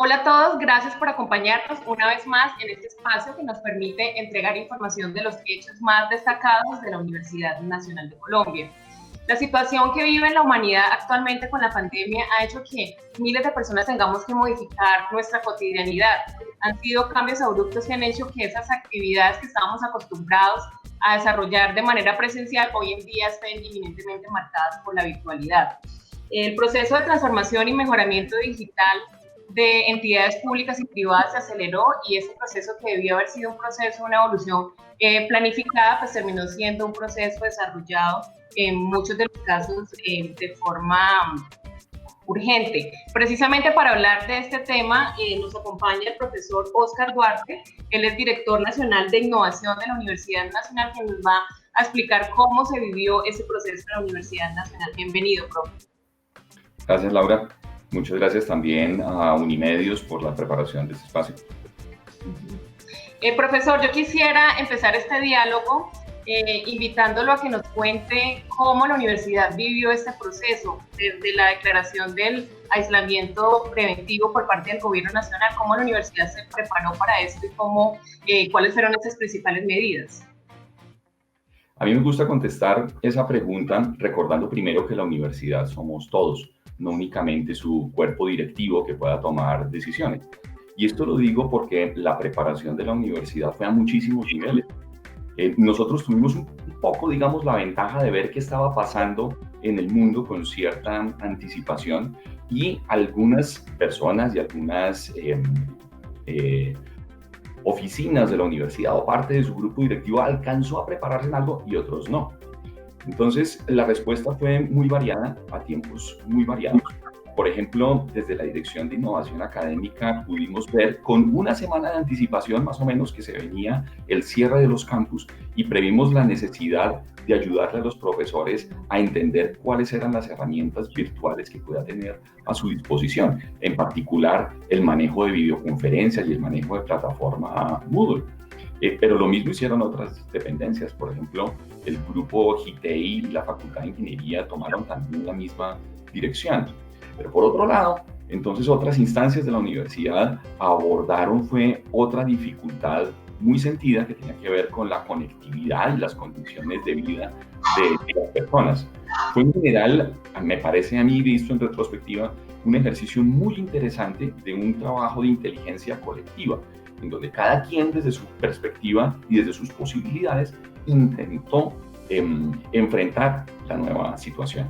Hola a todos, gracias por acompañarnos una vez más en este espacio que nos permite entregar información de los hechos más destacados de la Universidad Nacional de Colombia. La situación que vive la humanidad actualmente con la pandemia ha hecho que miles de personas tengamos que modificar nuestra cotidianidad. Han sido cambios abruptos que han hecho que esas actividades que estábamos acostumbrados a desarrollar de manera presencial hoy en día estén inminentemente marcadas por la virtualidad. El proceso de transformación y mejoramiento digital de entidades públicas y privadas se aceleró y ese proceso que debió haber sido un proceso, una evolución planificada, pues terminó siendo un proceso desarrollado en muchos de los casos de forma urgente. Precisamente para hablar de este tema nos acompaña el profesor Óscar Duarte. Él es director nacional de innovación de la Universidad Nacional, que nos va a explicar cómo se vivió ese proceso en la Universidad Nacional. Bienvenido, profe. Gracias, Laura. Muchas gracias también a Unimedios por la preparación de este espacio. Profesor, yo quisiera empezar este diálogo invitándolo a que nos cuente cómo la universidad vivió este proceso, desde la declaración del aislamiento preventivo por parte del gobierno nacional, cómo la universidad se preparó para esto y cuáles fueron esas principales medidas. A mí me gusta contestar esa pregunta recordando primero que la universidad somos todos, no únicamente su cuerpo directivo que pueda tomar decisiones. Y esto lo digo porque la preparación de la universidad fue a muchísimos niveles. Nosotros tuvimos un poco, digamos, la ventaja de ver qué estaba pasando en el mundo con cierta anticipación y algunas personas y algunas oficinas de la universidad o parte de su grupo directivo alcanzó a prepararse en algo y otros no. Entonces, la respuesta fue muy variada, a tiempos muy variados. Por ejemplo, desde la Dirección de Innovación Académica pudimos ver con una semana de anticipación más o menos que se venía el cierre de los campus y previmos la necesidad de ayudarle a los profesores a entender cuáles eran las herramientas virtuales que pueda tener a su disposición, en particular el manejo de videoconferencias y el manejo de plataforma Moodle. Pero lo mismo hicieron otras dependencias, por ejemplo, el grupo GITEI y la Facultad de Ingeniería tomaron también la misma dirección. Pero por otro lado, entonces otras instancias de la universidad abordaron fue otra dificultad muy sentida que tenía que ver con la conectividad y las condiciones de vida de las personas. Fue en general, me parece a mí, visto en retrospectiva, un ejercicio muy interesante de un trabajo de inteligencia colectiva, en donde cada quien desde su perspectiva y desde sus posibilidades intentó enfrentar la nueva situación.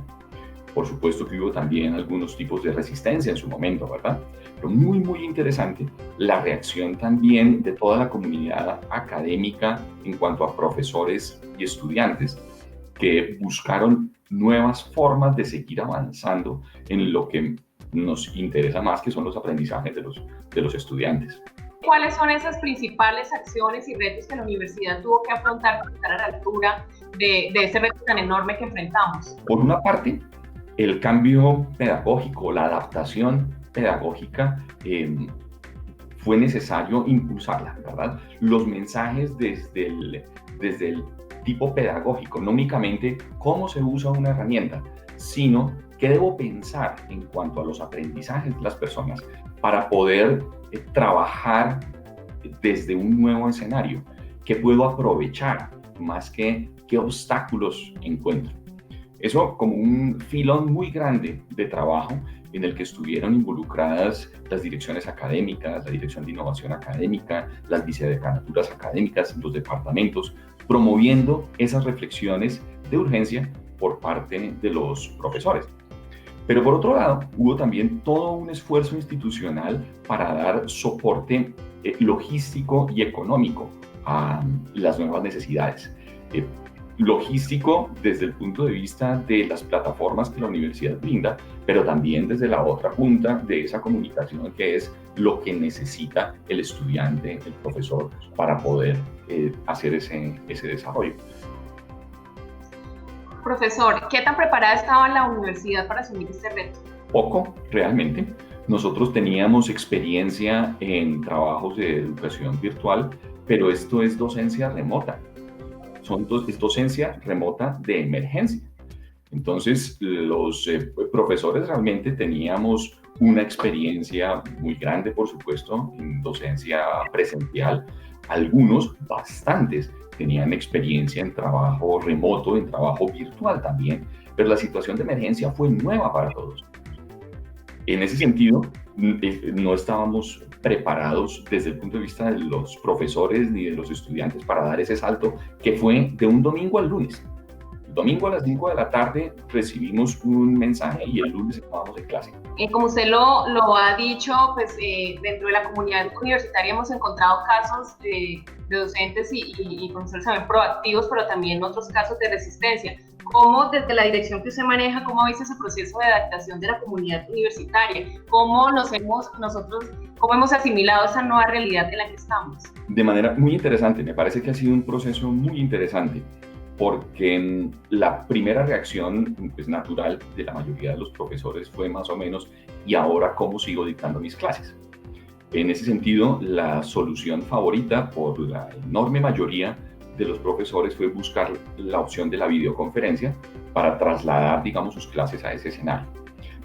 Por supuesto que hubo también algunos tipos de resistencia en su momento, ¿verdad? Pero muy, muy interesante la reacción también de toda la comunidad académica en cuanto a profesores y estudiantes que buscaron nuevas formas de seguir avanzando en lo que nos interesa más, que son los aprendizajes de los estudiantes. ¿Cuáles son esas principales acciones y retos que la universidad tuvo que afrontar para estar a la altura de ese reto tan enorme que enfrentamos? Por una parte, el cambio pedagógico, la adaptación pedagógica, fue necesario impulsarla, ¿verdad? Los mensajes desde el tipo pedagógico, no únicamente cómo se usa una herramienta, sino qué debo pensar en cuanto a los aprendizajes de las personas para poder trabajar desde un nuevo escenario, qué puedo aprovechar más que qué obstáculos encuentro. Eso como un filón muy grande de trabajo en el que estuvieron involucradas las direcciones académicas, la Dirección de Innovación Académica, las vicedecanaturas académicas, los departamentos, promoviendo esas reflexiones de urgencia por parte de los profesores. Pero por otro lado, hubo también todo un esfuerzo institucional para dar soporte logístico y económico a las nuevas necesidades. Logístico desde el punto de vista de las plataformas que la universidad brinda, pero también desde la otra punta de esa comunicación que es lo que necesita el estudiante, el profesor, para poder hacer ese desarrollo. Profesor, ¿qué tan preparada estaba la universidad para asumir este reto? Poco, realmente. Nosotros teníamos experiencia en trabajos de educación virtual, pero esto es docencia remota. Es docencia remota de emergencia. Entonces, los profesores realmente teníamos una experiencia muy grande, por supuesto, en docencia presencial. Algunos, bastantes, tenían experiencia en trabajo remoto, en trabajo virtual también, pero la situación de emergencia fue nueva para todos. En ese sentido, no estábamos preparados desde el punto de vista de los profesores ni de los estudiantes para dar ese salto que fue de un domingo al lunes. El domingo a las 5 de la tarde recibimos un mensaje y el lunes estábamos en clase. Como usted lo ha dicho, pues dentro de la comunidad universitaria hemos encontrado casos de docentes y profesores también proactivos, pero también otros casos de resistencia. ¿Cómo desde la dirección que usted maneja, cómo ha visto ese proceso de adaptación de la comunidad universitaria? ¿Cómo cómo hemos asimilado esa nueva realidad en la que estamos? De manera muy interesante, me parece que ha sido un proceso muy interesante, porque la primera reacción pues, natural de la mayoría de los profesores fue más o menos, ¿y ahora cómo sigo dictando mis clases? En ese sentido, la solución favorita por la enorme mayoría de los profesores fue buscar la opción de la videoconferencia para trasladar, digamos, sus clases a ese escenario.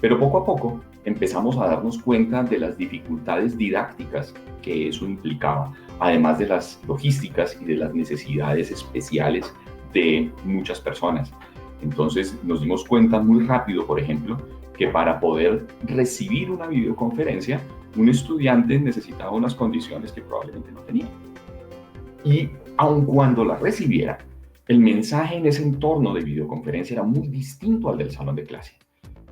Pero poco a poco empezamos a darnos cuenta de las dificultades didácticas que eso implicaba, además de las logísticas y de las necesidades especiales de muchas personas. Entonces nos dimos cuenta muy rápido, por ejemplo, que para poder recibir una videoconferencia, un estudiante necesitaba unas condiciones que probablemente no tenía. Y aun cuando la recibiera, el mensaje en ese entorno de videoconferencia era muy distinto al del salón de clase.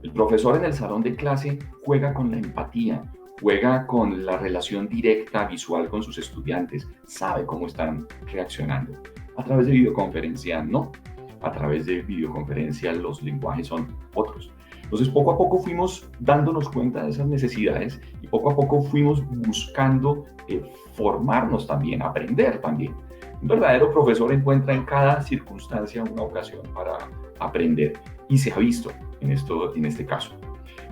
El profesor en el salón de clase juega con la empatía, juega con la relación directa visual con sus estudiantes, sabe cómo están reaccionando. A través de videoconferencia no. A través de videoconferencia los lenguajes son otros. Entonces poco a poco fuimos dándonos cuenta de esas necesidades y poco a poco fuimos buscando formarnos también, aprender también. Un verdadero profesor encuentra en cada circunstancia una ocasión para aprender y se ha visto en este caso.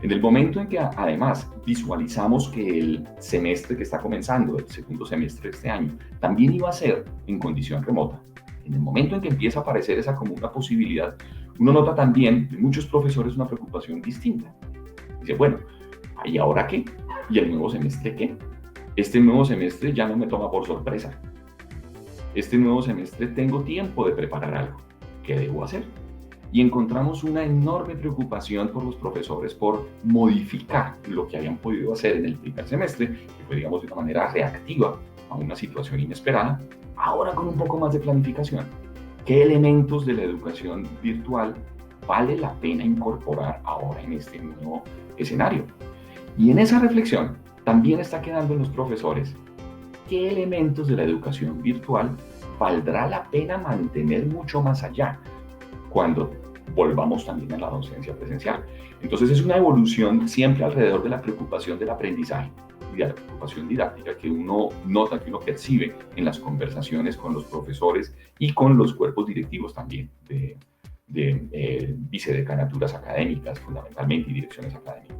En el momento en que además visualizamos que el semestre que está comenzando, el segundo semestre de este año, también iba a ser en condición remota, en el momento en que empieza a aparecer esa como una posibilidad, uno nota también de muchos profesores una preocupación distinta. Dice, bueno, ¿y ahora qué? ¿Y el nuevo semestre qué? Este nuevo semestre ya no me toma por sorpresa. Este nuevo semestre tengo tiempo de preparar algo. ¿Qué debo hacer? Y encontramos una enorme preocupación por los profesores por modificar lo que habían podido hacer en el primer semestre, que fue, digamos, de una manera reactiva a una situación inesperada, ahora con un poco más de planificación. ¿Qué elementos de la educación virtual vale la pena incorporar ahora en este nuevo escenario? Y en esa reflexión también está quedando en los profesores qué elementos de la educación virtual valdrá la pena mantener mucho más allá cuando volvamos también a la docencia presencial. Entonces es una evolución siempre alrededor de la preocupación del aprendizaje y de la preocupación didáctica que uno nota, que uno percibe en las conversaciones con los profesores y con los cuerpos directivos también de vicedecanaturas académicas fundamentalmente y direcciones académicas.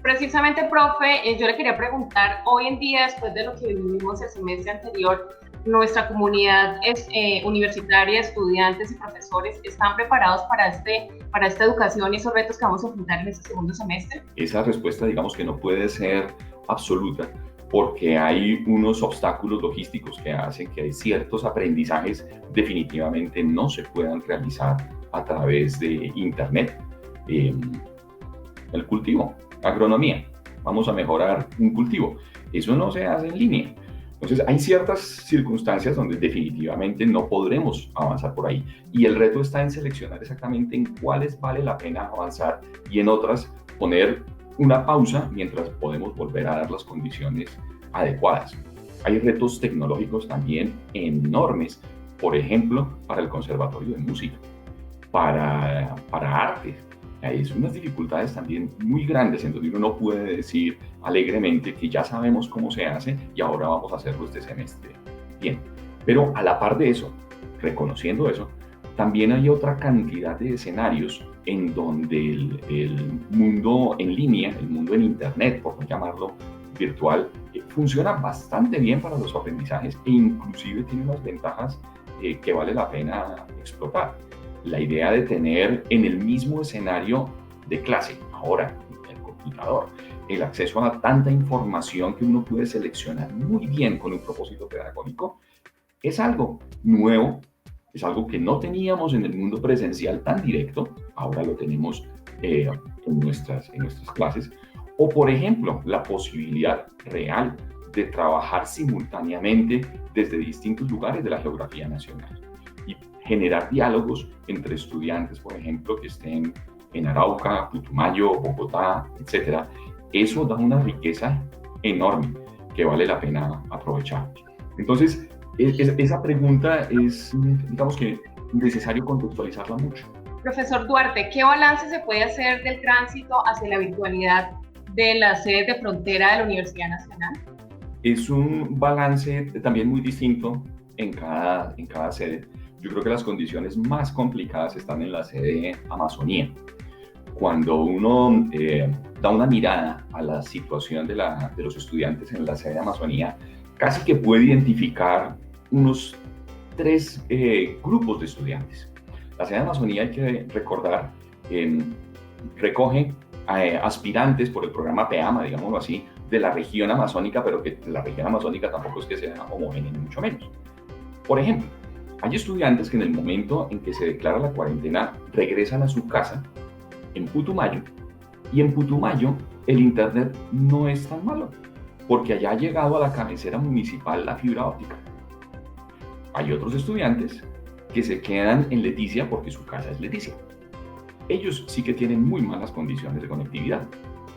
Precisamente, profe, yo le quería preguntar, hoy en día, después de lo que vivimos el semestre anterior, nuestra comunidad universitaria, estudiantes y profesores, ¿están preparados para esta educación y esos retos que vamos a enfrentar en este segundo semestre? Esa respuesta, digamos que no puede ser absoluta, porque hay unos obstáculos logísticos que hacen que hay ciertos aprendizajes definitivamente no se puedan realizar a través de Internet. El cultivo, agronomía, vamos a mejorar un cultivo, eso no se hace en línea. Entonces hay ciertas circunstancias donde definitivamente no podremos avanzar por ahí y el reto está en seleccionar exactamente en cuáles vale la pena avanzar y en otras poner una pausa mientras podemos volver a dar las condiciones adecuadas. Hay retos tecnológicos también enormes, por ejemplo, para el Conservatorio de Música, para arte. Hay unas dificultades también muy grandes en donde uno no puede decir alegremente que ya sabemos cómo se hace y ahora vamos a hacerlo este semestre. Bien, pero a la par de eso, reconociendo eso, también hay otra cantidad de escenarios en donde el mundo en línea, el mundo en Internet, por no llamarlo virtual, funciona bastante bien para los aprendizajes e inclusive tiene unas ventajas que vale la pena explotar. La idea de tener en el mismo escenario de clase, ahora computador. El acceso a tanta información que uno puede seleccionar muy bien con un propósito pedagógico es algo nuevo, es algo que no teníamos en el mundo presencial tan directo, ahora lo tenemos en nuestras clases. O, por ejemplo, la posibilidad real de trabajar simultáneamente desde distintos lugares de la geografía nacional y generar diálogos entre estudiantes, por ejemplo, que estén en Arauca, Putumayo, Bogotá, etcétera. Eso da una riqueza enorme que vale la pena aprovechar. Entonces, esa pregunta es, digamos que necesario contextualizarla mucho. Profesor Duarte, ¿qué balance se puede hacer del tránsito hacia la virtualidad de las sedes de frontera de la Universidad Nacional? Es un balance también muy distinto en cada sede. Yo creo que las condiciones más complicadas están en la sede Amazonía. Cuando uno da una mirada a la situación de los estudiantes en la sede Amazonía, casi que puede identificar unos 3 grupos de estudiantes. La sede Amazonía, hay que recordar, recoge aspirantes por el programa PEAMA, digámoslo así, de la región amazónica, pero que la región amazónica tampoco es que sea homogénea, ni mucho menos. Por ejemplo, hay estudiantes que en el momento en que se declara la cuarentena regresan a su casa en Putumayo, y en Putumayo el internet no es tan malo, porque allá ha llegado a la cabecera municipal la fibra óptica. Hay otros estudiantes que se quedan en Leticia porque su casa es Leticia. Ellos sí que tienen muy malas condiciones de conectividad.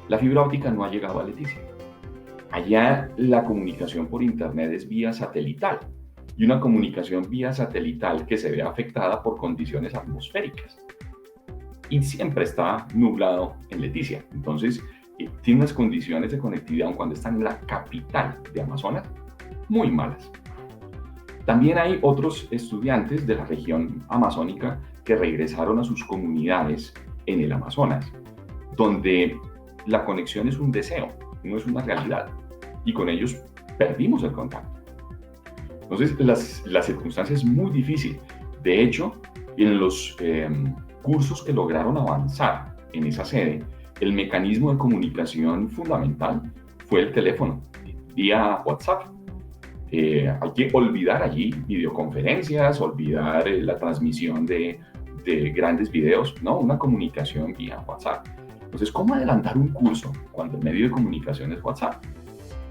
La fibra óptica no ha llegado a Leticia. Allá la comunicación por internet es vía satelital, y una comunicación vía satelital que se ve afectada por condiciones atmosféricas. Y siempre está nublado en Leticia. Entonces, tiene unas condiciones de conectividad, aun cuando está en la capital de Amazonas, muy malas. También hay otros estudiantes de la región amazónica que regresaron a sus comunidades en el Amazonas, donde la conexión es un deseo, no es una realidad, y con ellos perdimos el contacto. Entonces, la circunstancia es muy difícil. De hecho, en los cursos que lograron avanzar en esa sede, el mecanismo de comunicación fundamental fue el teléfono, vía WhatsApp. Hay que olvidar allí videoconferencias, olvidar la transmisión de grandes videos, no, una comunicación vía WhatsApp. Entonces, ¿cómo adelantar un curso cuando el medio de comunicación es WhatsApp?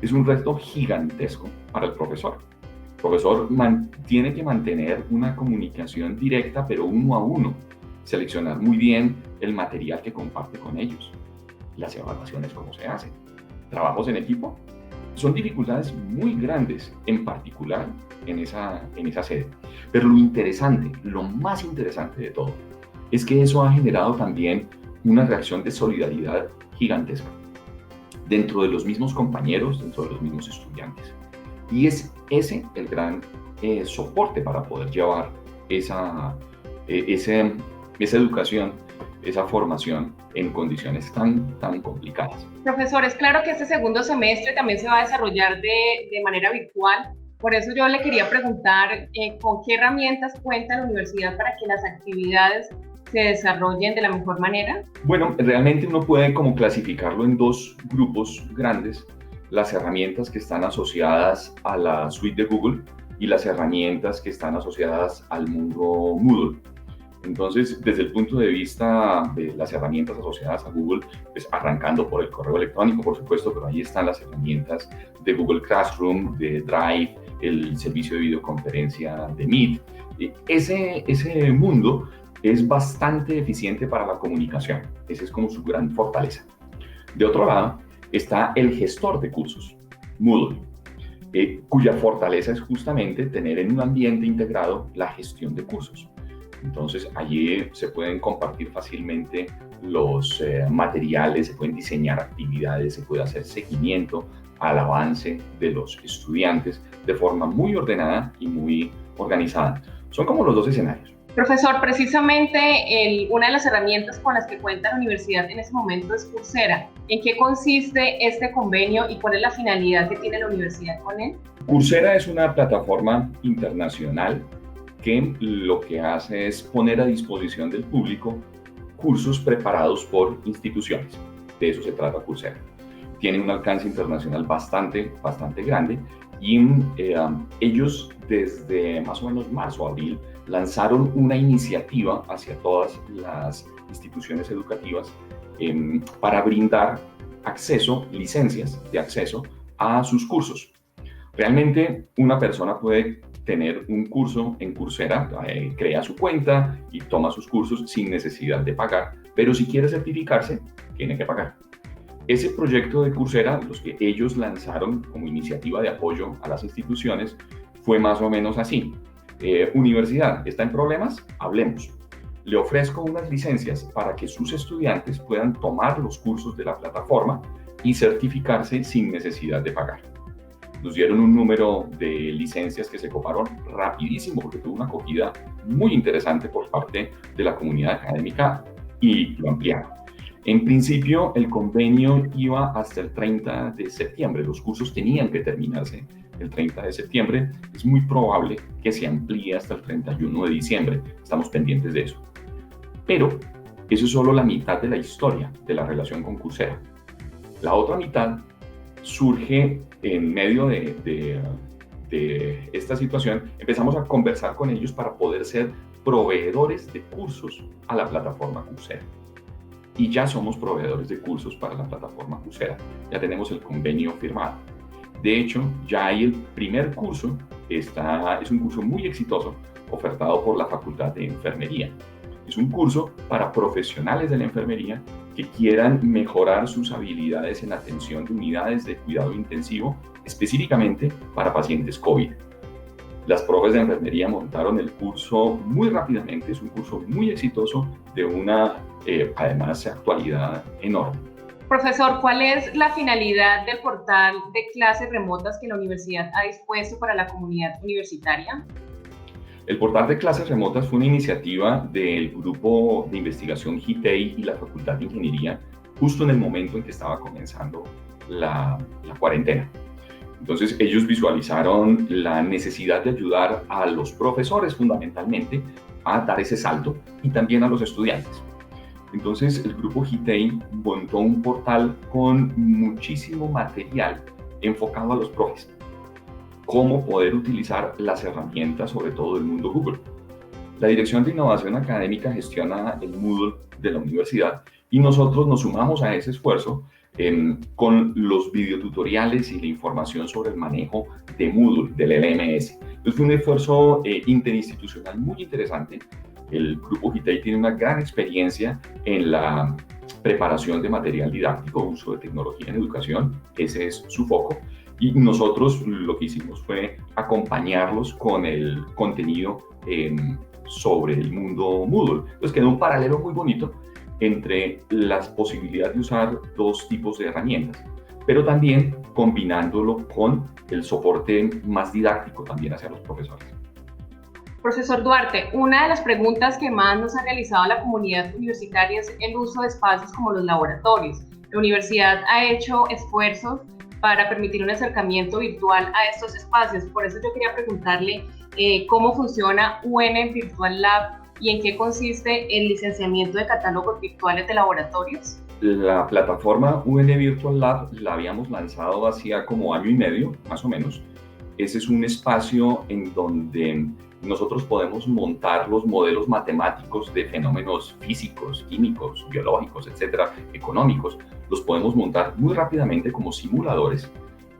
Es un reto gigantesco para el profesor. El profesor tiene que mantener una comunicación directa, pero uno a uno, seleccionar muy bien el material que comparte con ellos, las evaluaciones, cómo se hacen, trabajos en equipo. Son dificultades muy grandes, en particular en esa sede. Pero lo interesante, lo más interesante de todo, es que eso ha generado también una reacción de solidaridad gigantesca dentro de los mismos compañeros, dentro de los mismos estudiantes. Y es ese el gran soporte para poder llevar esa educación, esa formación en condiciones tan complicadas. Profesor, es claro que este segundo semestre también se va a desarrollar de manera virtual. Por eso yo le quería preguntar con qué herramientas cuenta la universidad para que las actividades se desarrollen de la mejor manera. Bueno, realmente uno puede como clasificarlo en 2 grupos grandes: las herramientas que están asociadas a la suite de Google y las herramientas que están asociadas al mundo Moodle. Entonces, desde el punto de vista de las herramientas asociadas a Google, pues arrancando por el correo electrónico, por supuesto, pero ahí están las herramientas de Google Classroom, de Drive, el servicio de videoconferencia de Meet. Ese mundo es bastante eficiente para la comunicación. Esa es como su gran fortaleza. De otro lado, está el gestor de cursos, Moodle, cuya fortaleza es justamente tener en un ambiente integrado la gestión de cursos. Entonces, allí se pueden compartir fácilmente los materiales, se pueden diseñar actividades, se puede hacer seguimiento al avance de los estudiantes de forma muy ordenada y muy organizada. Son como los 2 escenarios. Profesor, precisamente una de las herramientas con las que cuenta la universidad en este momento es Coursera. ¿En qué consiste este convenio y cuál es la finalidad que tiene la universidad con él? Coursera es una plataforma internacional que lo que hace es poner a disposición del público cursos preparados por instituciones. De eso se trata Coursera. Tiene un alcance internacional bastante grande y ellos desde más o menos marzo o abril lanzaron una iniciativa hacia todas las instituciones educativas para brindar acceso, licencias de acceso a sus cursos. Realmente una persona puede tener un curso en Coursera, crea su cuenta y toma sus cursos sin necesidad de pagar, pero si quiere certificarse, tiene que pagar. Ese proyecto de Coursera, los que ellos lanzaron como iniciativa de apoyo a las instituciones, fue más o menos así. Universidad, ¿está en problemas? Hablemos. Le ofrezco unas licencias para que sus estudiantes puedan tomar los cursos de la plataforma y certificarse sin necesidad de pagar. Nos dieron un número de licencias que se coparon rapidísimo porque tuvo una acogida muy interesante por parte de la comunidad académica y lo ampliaron. En principio, el convenio iba hasta el 30 de septiembre. Los cursos tenían que terminarse el 30 de septiembre. Es muy probable que se amplíe hasta el 31 de diciembre. Estamos pendientes de eso. Pero eso es solo la mitad de la historia de la relación con Coursera. La otra mitad surge en medio de esta situación. Empezamos a conversar con ellos para poder ser proveedores de cursos a la plataforma Coursera. Y ya somos proveedores de cursos para la plataforma Coursera. Ya tenemos el convenio firmado. De hecho, ya hay el primer curso, es un curso muy exitoso, ofertado por la Facultad de Enfermería. Es un curso para profesionales de la enfermería que quieran mejorar sus habilidades en atención de unidades de cuidado intensivo, específicamente para pacientes COVID. Las profes de enfermería montaron el curso muy rápidamente, es un curso muy exitoso de una, además, actualidad enorme. Profesor, ¿cuál es la finalidad del portal de clases remotas que la universidad ha dispuesto para la comunidad universitaria? El portal de clases remotas fue una iniciativa del grupo de investigación GITEI y la Facultad de Ingeniería justo en el momento en que estaba comenzando la cuarentena. Entonces ellos visualizaron la necesidad de ayudar a los profesores fundamentalmente a dar ese salto y también a los estudiantes. Entonces el grupo GITEI montó un portal con muchísimo material enfocado a los profes. Cómo poder utilizar las herramientas, sobre todo del mundo Google. La Dirección de Innovación Académica gestiona el Moodle de la universidad y nosotros nos sumamos a ese esfuerzo con los videotutoriales y la información sobre el manejo de Moodle, del LMS. Entonces fue un esfuerzo interinstitucional muy interesante. El grupo GITEI tiene una gran experiencia en la preparación de material didáctico, uso de tecnología en educación, ese es su foco. Y nosotros lo que hicimos fue acompañarlos con el contenido sobre el mundo Moodle. Entonces quedó un paralelo muy bonito entre las posibilidades de usar dos tipos de herramientas, pero también combinándolo con el soporte más didáctico también hacia los profesores. Profesor Duarte, una de las preguntas que más nos ha realizado la comunidad universitaria es el uso de espacios como los laboratorios. La universidad ha hecho esfuerzos para permitir un acercamiento virtual a estos espacios. Por eso yo quería preguntarle cómo funciona UN Virtual Lab y en qué consiste el licenciamiento de catálogos virtuales de laboratorios. La plataforma UN Virtual Lab la habíamos lanzado hacía como año y medio, más o menos. Ese es un espacio en donde nosotros podemos montar los modelos matemáticos de fenómenos físicos, químicos, biológicos, etcétera, económicos. Los podemos montar muy rápidamente como simuladores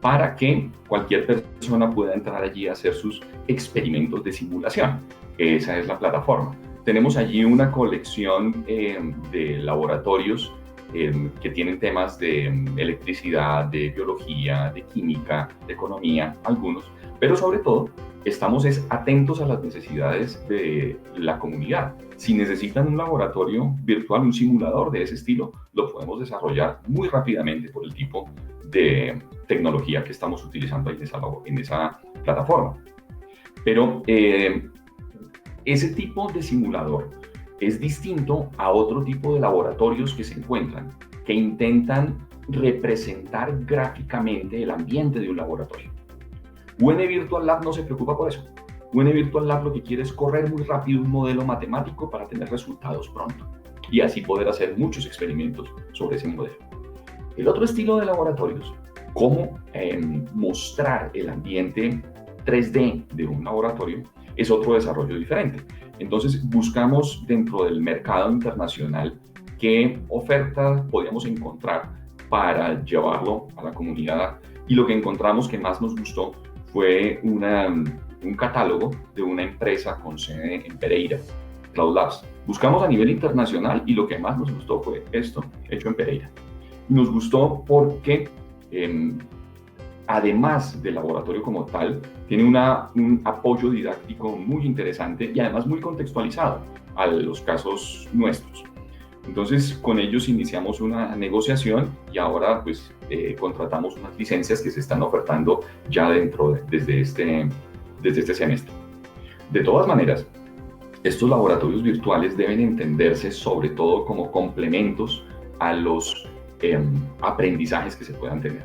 para que cualquier persona pueda entrar allí a hacer sus experimentos de simulación. Esa es la plataforma. Tenemos allí una colección de laboratorios que tienen temas de electricidad, de biología, de química, de economía, algunos, pero sobre todo estamos atentos a las necesidades de la comunidad. Si necesitan un laboratorio virtual, un simulador de ese estilo, lo podemos desarrollar muy rápidamente por el tipo de tecnología que estamos utilizando ahí en esa plataforma. Pero ese tipo de simulador es distinto a otro tipo de laboratorios que se encuentran, que intentan representar gráficamente el ambiente de un laboratorio. UN Virtual Lab no se preocupa por eso. UN Virtual Lab lo que quiere es correr muy rápido un modelo matemático para tener resultados pronto y así poder hacer muchos experimentos sobre ese modelo. El otro estilo de laboratorios, cómo mostrar el ambiente 3D de un laboratorio, es otro desarrollo diferente. Entonces buscamos dentro del mercado internacional qué oferta podíamos encontrar para llevarlo a la comunidad, y lo que encontramos que más nos gustó fue un catálogo de una empresa con sede en Pereira, Cloud Labs. Buscamos a nivel internacional y lo que más nos gustó fue esto, hecho en Pereira. Nos gustó porque además del laboratorio como tal, tiene un apoyo didáctico muy interesante y además muy contextualizado a los casos nuestros. Entonces, con ellos iniciamos una negociación y ahora pues contratamos unas licencias que se están ofertando ya desde este semestre. De todas maneras, estos laboratorios virtuales deben entenderse sobre todo como complementos a los aprendizajes que se puedan tener.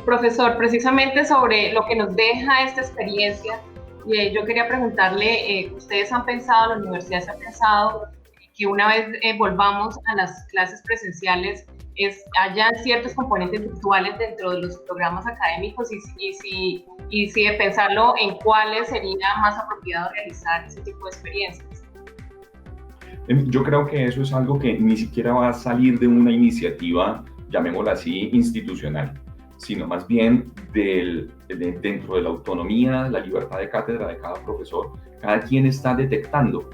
Profesor, precisamente sobre lo que nos deja esta experiencia, yo quería preguntarle, ¿ustedes han pensado, la universidad se ha pensado que una vez volvamos a las clases presenciales, hayan ciertos componentes virtuales dentro de los programas académicos y si de pensarlo en cuáles sería más apropiado realizar ese tipo de experiencias? Yo creo que eso es algo que ni siquiera va a salir de una iniciativa, llamémosla así, institucional, sino más bien dentro de la autonomía, la libertad de cátedra de cada profesor. Cada quien está detectando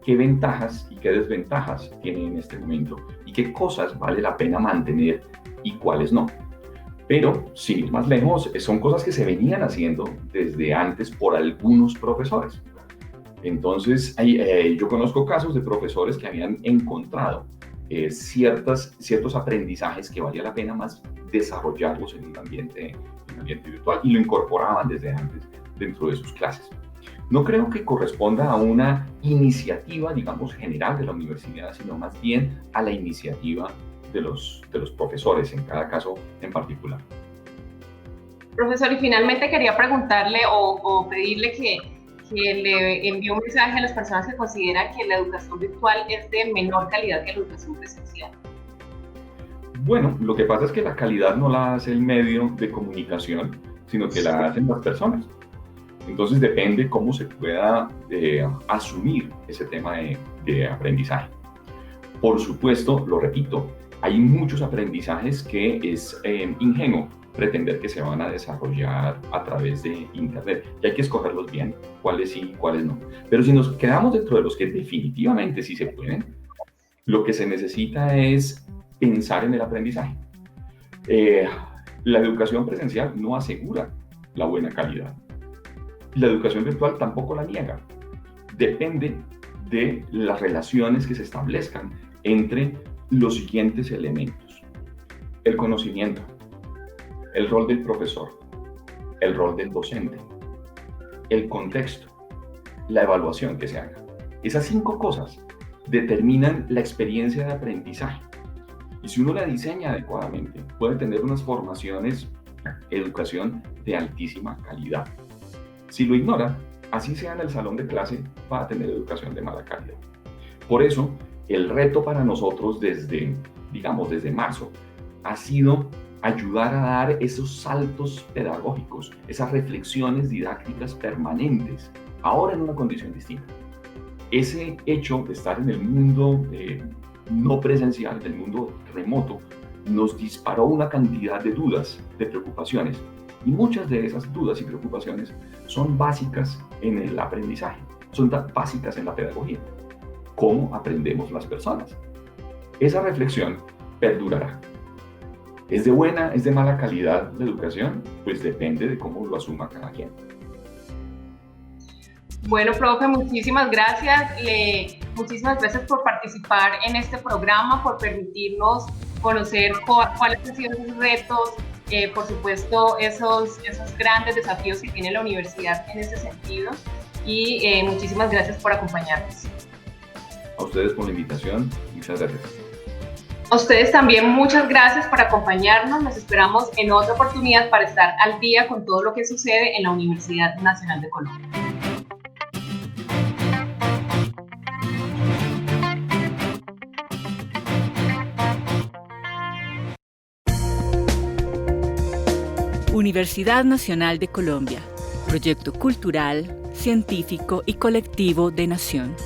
qué ventajas y qué desventajas tiene en este momento y qué cosas vale la pena mantener y cuáles no. Pero, sin ir más lejos, son cosas que se venían haciendo desde antes por algunos profesores. Entonces, yo conozco casos de profesores que habían encontrado ciertos aprendizajes que valía la pena más desarrollarlos en un ambiente virtual y lo incorporaban desde antes dentro de sus clases. No creo que corresponda a una iniciativa, digamos, general de la universidad, sino más bien a la iniciativa de los profesores en cada caso en particular. Profesor, y finalmente quería preguntarle o pedirle que le envíe un mensaje a las personas que consideran que la educación virtual es de menor calidad que la educación presencial. Bueno, lo que pasa es que la calidad no la hace el medio de comunicación, sino que la hacen las personas. Entonces depende cómo se pueda asumir ese tema de aprendizaje. Por supuesto, lo repito, hay muchos aprendizajes que es ingenuo pretender que se van a desarrollar a través de Internet. Y hay que escogerlos bien, cuáles sí y cuáles no. Pero si nos quedamos dentro de los que definitivamente sí se pueden, lo que se necesita es pensar en el aprendizaje. La educación presencial no asegura la buena calidad. La educación virtual tampoco la niega. Depende de las relaciones que se establezcan entre los siguientes elementos: el conocimiento, el rol del profesor, el rol del docente, el contexto, la evaluación que se haga. Esas 5 cosas determinan la experiencia de aprendizaje. Y si uno la diseña adecuadamente, puede tener unas formaciones, educación de altísima calidad. Si lo ignora, así sea en el salón de clase, va a tener educación de mala calidad. Por eso, el reto para nosotros desde marzo, ha sido ayudar a dar esos saltos pedagógicos, esas reflexiones didácticas permanentes, ahora en una condición distinta. Ese hecho de estar en el mundo no presencial, del mundo remoto, nos disparó una cantidad de dudas, de preocupaciones, y muchas de esas dudas y preocupaciones son básicas en el aprendizaje, son básicas en la pedagogía. ¿Cómo aprendemos las personas? Esa reflexión perdurará. ¿Es de buena, es de mala calidad la educación? Pues depende de cómo lo asuma cada quien. Bueno, profe, muchísimas gracias. Muchísimas gracias por participar en este programa, por permitirnos conocer cuáles han sido sus retos, por supuesto, esos grandes desafíos que tiene la universidad en ese sentido. Y muchísimas gracias por acompañarnos. A ustedes por la invitación. Muchas gracias. A ustedes también muchas gracias por acompañarnos. Nos esperamos en otra oportunidad para estar al día con todo lo que sucede en la Universidad Nacional de Colombia. Universidad Nacional de Colombia, proyecto cultural, científico y colectivo de Nación.